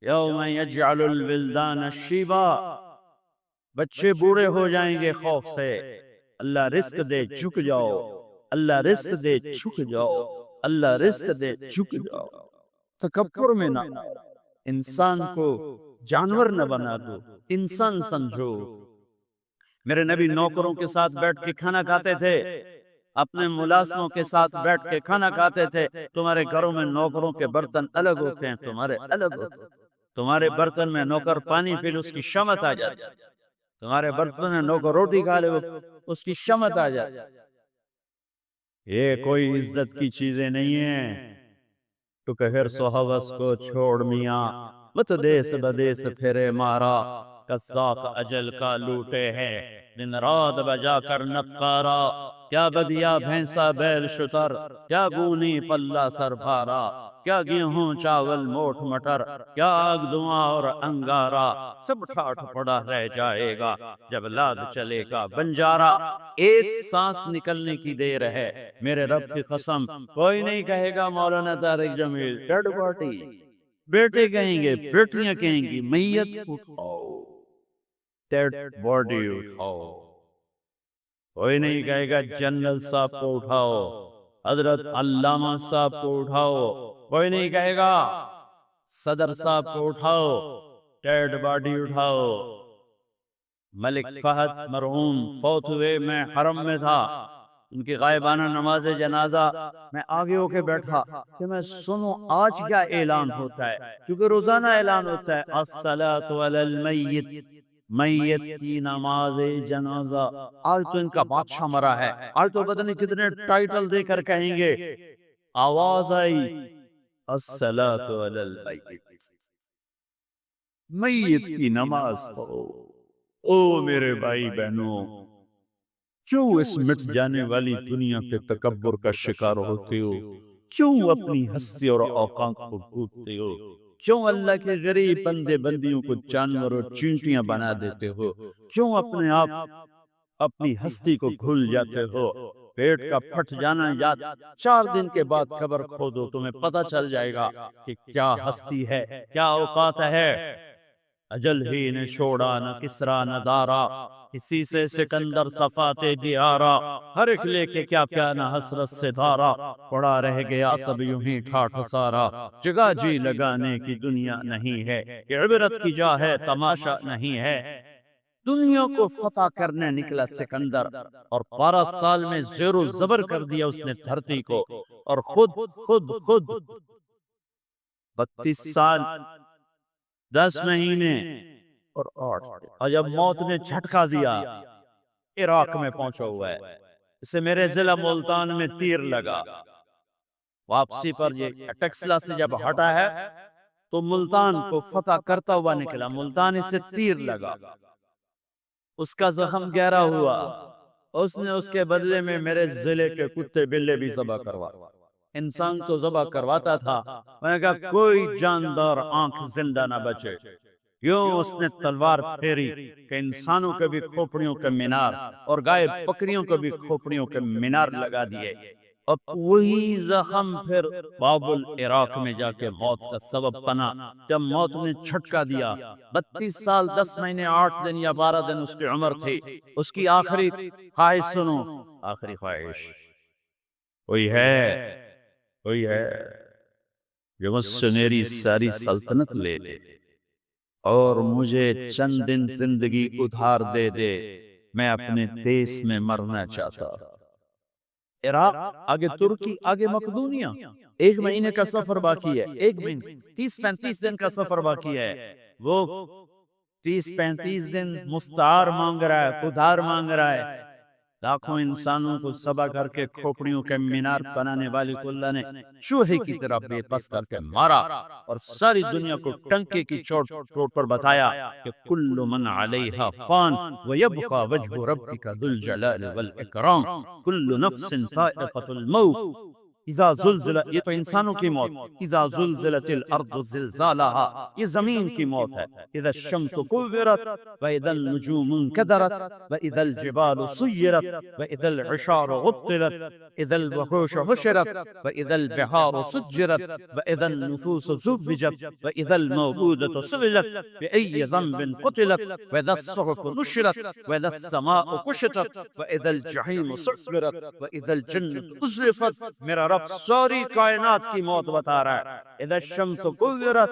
یوم یجعل الولدان شیبا، بچے بوڑھے ہو جائیں گے خوف سے، اللہ رزق دے جھک جاؤ، اللہ رزق دے جھک جاؤ، اللہ رزق دے جھک جاؤ۔ تکبر میں نہ آؤ، انسان کو جانور نہ بنا دو، انسان سمجھو۔ میرے نبی نوکروں کے ساتھ بیٹھ کے کھانا کھاتے تھے، اپنے ملازموں کے ساتھ بیٹھ کے کھانا کھاتے تھے۔ تمہارے گھروں میں نوکروں کے برتن الگ ہوتے ہیں، تمہارے الگ ہوتے ہیں۔ تمہارے برتن میں نوکر پانی پی لے اس کی شمت آ جاتی، تمہارے برتن میں نوکر روٹی کھا لے اس کی شمت آ جاتی۔ یہ کوئی عزت کی چیزیں نہیں ہیں۔ تو کہ ہرس و ہوس کو چھوڑ میاں، مت دیس بدیس پھرے مارا، قزاق اجل کا لوٹے ہے دن رات بجا کر نقارا۔ کیا بدیا بھینسا بیل شتر، کیا گونی پلہ سر بھارا، کیا گیہوں چاول موٹ مٹر، کیا آگ دھواں اور انگارا، سب ٹھاٹھ پڑا رہ جائے گا جب لاد چلے گا بنجارا۔ ایک سانس نکلنے کی دیر ہے، میرے رب کی قسم کوئی نہیں کہے گا مولانا طارق جمیل ڈیڈ باڈی، بیٹے کہیں گے، بیٹیاں کہیں گی میت اٹھاؤ، ڈیڈ باڈی اٹھاؤ۔ کوئی نہیں کہے گا جنرل صاحب کو اٹھاؤ، حضرت علامہ صاحب کو اٹھاؤ، کوئی نہیں کہے گا صدر صاحب کو اٹھاؤ، ڈیڈ باڈی اٹھاؤ۔ ملک فہد مرحوم فوت ہوئے، میں حرم میں تھا، ان کی غائبانہ نماز جنازہ میں آگے ہو کے بیٹھا کہ میں سنوں آج کیا اعلان ہوتا ہے، کیونکہ روزانہ اعلان ہوتا ہے الصلاۃ علی المیت، میت کی نماز جنازہ۔ آج تو ان کا بادشاہ مرا ہے، آج تو پتہ نہیں کتنے ٹائٹل دے کر کہیں گے۔ آواز آئی الصلاۃ علی المیت، میت کی نماز پڑھو۔ او میرے بھائی بہنوں، کیوں اس مٹ جانے والی دنیا کے تکبر کا شکار ہوتے ہو؟ کیوں اپنی ہستی اور اوقات کو بھولتے ہو؟ کیوں اللہ کے غریب بندے بندیوں کو جانور اور چینٹیاں بنا دیتے ہو؟ کیوں اپنے آپ اپنی ہستی کو بھول جاتے ہو؟ پیٹ کا پھٹ جانا یاد، 4 دن کے بعد قبر کھودو، تمہیں پتہ چل جائے گا کہ کیا ہستی ہے، کیا اوقات ہے۔ اجل ہی نے چھوڑا نہ کسرا نہ دارا، اسی سے سکندر صفاتے دیارا، ہر ایک لے کے کیا کیا نہ حسرت سے دھارا، پڑا رہ گیا سب یوں ہی ٹھاٹھ سارا۔ جگہ جی لگانے کی دنیا نہیں ہے، یہ عبرت کی جا ہے تماشا نہیں ہے۔ دنیا کو فتح کرنے نکلا سکندر، اور 12 سال میں زیر و زبر کر دیا اس نے دھرتی کو، اور خود 32 سال 10 مہینے اور 8 دن، اور جب موت نے جھٹکا دیا عراق میں پہنچا ہوا ہے، اسے میرے ضلع ملتان میں تیر لگا۔ واپسی پر یہ ٹیکسلا سے جب ہٹا ہے تو ملتان کو فتح کرتا ہوا نکلا، ملتان اسے تیر لگا، اس کا زخم گہرا ہوا، اس نے اس کے بدلے میں میرے ضلع کے کتے بلے بھی ذبح کروا، انسان تو ذبح کرواتا تھا۔ میں نے کہا کوئی جاندار آنکھ زندہ نہ بچے۔ یوں اس نے تلوار پھیری کہ انسانوں کے بھی کھوپڑیوں کے مینار اور گائے بکریوں کے بھی کھوپڑیوں کے مینار لگا دیے۔ اب وہی زخم پھر بابل عراق میں جا کے موت کا سبب بنا، جب موت نے جھٹکا دیا۔ 32 سال 10 مہینے 8 دن یا 12 دن اس کی عمر تھی۔ اس کی آخری خواہش سنو، آخری خواہش، کوئی ہے جو مجھ سے میری ساری سلطنت لے لے اور مجھے چند دن زندگی ادھار دے دے، میں اپنے دیس میں مرنا چاہتا۔ عراق، آگے ترکی، آگے مقدونیہ، 1 مہینے کا سفر باقی ہے، 1 مہینے 30-35 دن کا سفر باقی ہے۔ وہ 30-35 دن مستعار مانگ رہا ہے، ادھار مانگ رہا ہے۔ لاکھوں انسانوں کو ذبح کر کے کھوپڑیوں کے مینار بنانے والی کو اللہ نے چوہے کی طرح بے بس کر کے مارا، اور ساری دنیا کو ٹنکے کی چوٹ پر بتایا کہ کل من علیہا فان ویبقى وجہ ربک ذو الجلال والاکرام، کل نفس ذائقۃ الموت۔ اذا زلزلہ، یہ تو انسانوں کی موت، اذا زلزلت الارض زلزالها، یہ زمین کی موت ہے، اذا الشمس كورت واذا النجوم انكدرت واذا الجبال سيرت واذا العشار عطلت اذا الوحوش حشرت واذا البحار سجرت واذا النفوس زوجت واذا الموءودة سئلت بأي ذنب قتلت واذا الصحف نشرت واذا السماء كشطت واذا الجحيم سعرت واذا الجنة ازلفت۔ میرا رب ساری کائنات کی موت بتا رہا ہے، اذا الشمس كورت،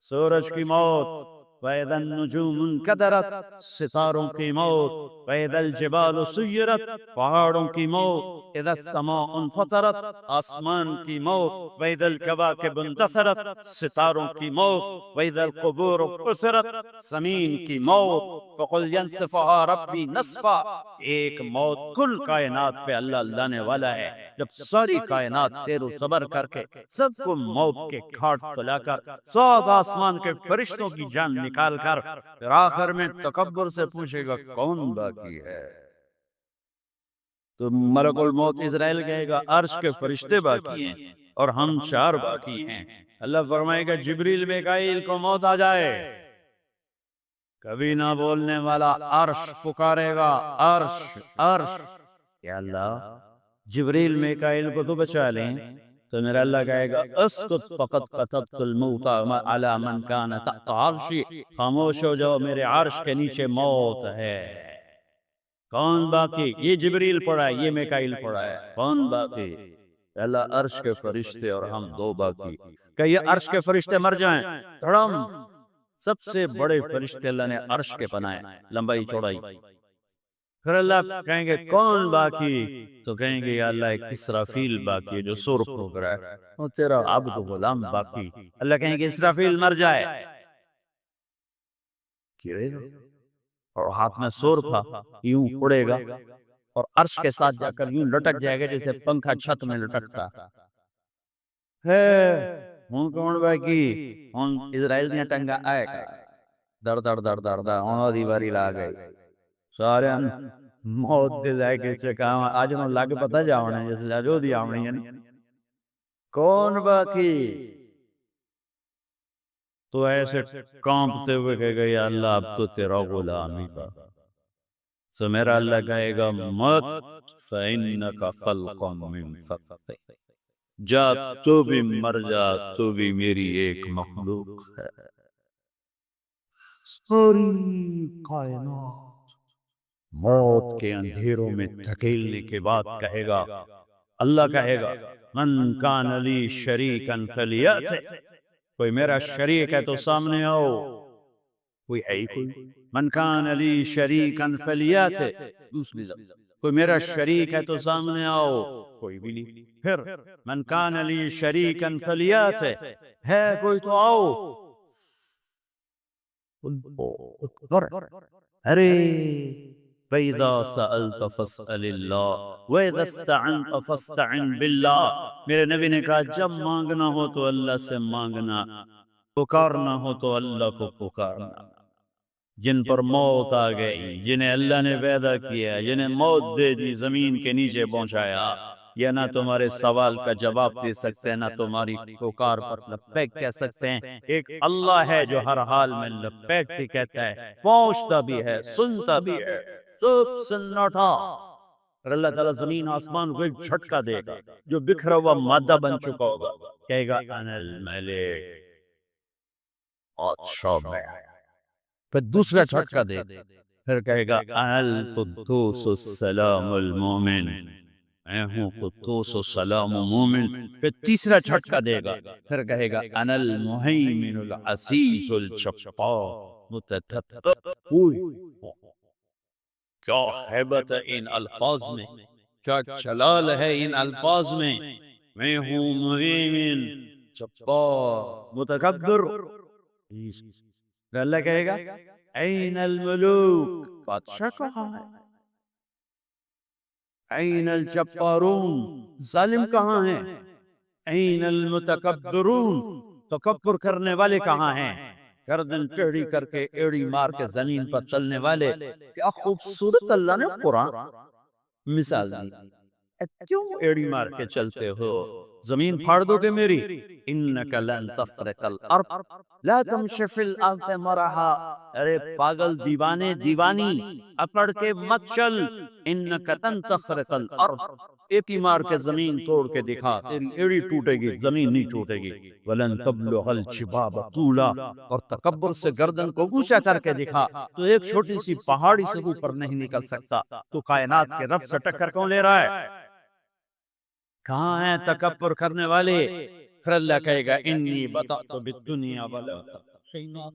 سورج کی موت، وَإِذَا النُّجُومُ انْكَدَرَتْ، ستاروں کی موت، وَإِذَا الْجِبَالُ سُيِّرَتْ، پہاڑوں کی موت، اِذَا السَّمَاءُ انْفَطَرَتْ، آسمان کی موت، وَإِذَا الْكَوَاكِبُ انْتَثَرَتْ، ستاروں کی موت، وَإِذَا الْقُبُورُ بُعْثِرَتْ، زمین کی موت، فَقُلْ يَنْسِفُهَا رَبِّي نَسْفًا، ایک موت کل کائنات پہ اللہ لانے والا ہے، جب ساری کائنات سیر و صبر کر کے سب کو موت کے گھاٹ پھلا کر، سات آسمان کے فرشتوں کی جان نکال کر، پھر آخر میں تکبر سے پوچھے گا کون باقی ہے؟ تو ملک الموت اسرائیل کہے گا عرش کے فرشتے باقی ہیں اور ہم چار باقی ہیں۔ اللہ فرمائے گا جبریل میکائیل کو موت آ جائے، کبھی نہ بولنے والا عرش پکارے گا، عرش عرش، یا اللہ جبریل میکائیل کو تو بچا لیں، تو میرا اللہ کہے گا اسکت فقط قتبت الموت علی من کان تحت عرشی، خاموش ہو جاؤ میرے عرش کے نیچے موت ہے۔ کون باقی؟ یہ جبریل پڑھا ہے، یہ میکائیل پڑھا ہے، کون باقی؟ اللہ عرش کے فرشتے اور ہم دو باقی۔ کہ یہ عرش کے فرشتے مر جائیں، دھڑم سب سے بڑے فرشتے اللہ نے عرش کے بنائے، لمبائی چوڑائی۔ پھر اللہ کہیں گے کون باقی؟ تو کہیں گے یا اللہ ایک اسرافیل باقی ہے جو سور پھونک رہا ہے، اور تیرا عبد غلام باقی۔ اللہ کہیں گے اسرافیل مر جائے، گرے گا اور ہاتھ میں سور تھا، یوں اڑے گا اور عرش کے ساتھ جا کر یوں لٹک جائے گا جیسے پنکھا چھت میں لٹکتا ہے۔ ہوں کون باقی؟ ہوں اسرائیل دیا ٹنگا آئے گا، در در در در در ہوں دیواری لا گئی، سارے موت دے جائے کہ چکا آج انہوں لگ پتا جاؤنے جیسے لاجو دی آمنی ہے، کون باقی؟ تو ایسے کانپتے ہوئے کہے گا یا اللہ اب تو تیرا غلامی با، تو میرا اللہ کہے گا مت فَإِنَّكَ خَلْقٌ مِّن فَقْرِ، جا تو بھی مر جا، تو بھی میری ایک مخلوق ہے۔ ساری کائنات موت کے اندھیروں میں دھکیلنے کے بعد کہے گا، اللہ کہے گا من کان لی شریکن فلیأت، کوئی میرا شریک ہے تو سامنے آؤ، کوئی ہے ہی کوئی، من کان لی شریکن فلیأت، دوسری لفظ کوئی میرا شریک ہے تو سامنے آؤ، کوئی بھی نہیں۔ پھر من کان لی شریکن فلیأت، ہے کوئی تو آؤ، ارے فَإِذَا سَأَلْتَ فَاسْأَلِ اللَّهِ وَإِذَا اسْتَعَنْتَ فَاسْتَعِنْ بِاللَّهِ، میرے نبی نے کہا جب مانگنا ہو تو اللہ سے مانگنا، پکارنا ہو تو اللہ کو پکارنا۔ جن پر موت آ گئی، جنہیں اللہ نے پیدا کیا، جنہیں موت دے دی، زمین کے نیچے پہنچایا، یا نہ تمہارے سوال کا جواب دے سکتے ہیں، نہ تمہاری پکار پر لبیک کہہ سکتے ہیں، ایک اللہ ہے جو ہر حال میں لبیک بھی کہتا ہے، پہنچتا بھی ہے، سنتا بھی ہے، سب سناٹا۔ اور اللہ تعالیٰ زمین آسمان کو ایک جھٹکا دے گا، جو بکھرا ہوا مادہ بن چکا ہوگا، کہے گا انا الملک، بادشاہ میں۔ پھر دوسرا جھٹکا دے گا، پھر کہے گا انا القدوس السلام المومن، میں ہوں قدوس السلام مومن۔ پھر تیسرا جھٹکا دے گا، پھر کہے گا انا المہیمن العزیز الجبار متکبر۔ کیا ہیبت ہے ان الفاظ میں، کیا جلال ہے ان الفاظ میں، میں ہوں مہیمن جبار متکبر۔ اللہ کہے گا این الملوک، بادشاہ کہاں ہے؟ این الجبارون، ظالم کہاں ہیں؟ این المتکبرون، تکبر کرنے والے کہاں ہیں؟ گردن ٹیڑھی کر کے ایڑی مار کے زمین پر چلنے والے۔ کیا خوبصورت اللہ نے قرآن مثال دی، کیوں ایڑی مار کے چلتے ہو؟ زمین پھاڑ دو گے میری؟ انک لن تخرق الارض لا تمشی فی الارض مرحا، ارے پاگل دیوانے دیوانی اکڑ کے مت چل، انک لن تخرق الارض، ایک ہی مار کے زمین توڑ کے دکھا، تیری ایڑی ٹوٹے گی زمین نہیں ٹوٹے گی۔ ولن تبلغ الجبال طولا، اور تکبر سے گردن کو اونچا کر کے دکھا، تو ایک چھوٹی سی پہاڑی سے اوپر نہیں نکل سکتا، تو کائنات کے رب سے ٹکر کون لے رہا ہے؟ کہاں ہیں تکبر کرنے والے؟ پھر اللہ کہے گا انی بدأت بالدنیا ولا تبتغ شیئا،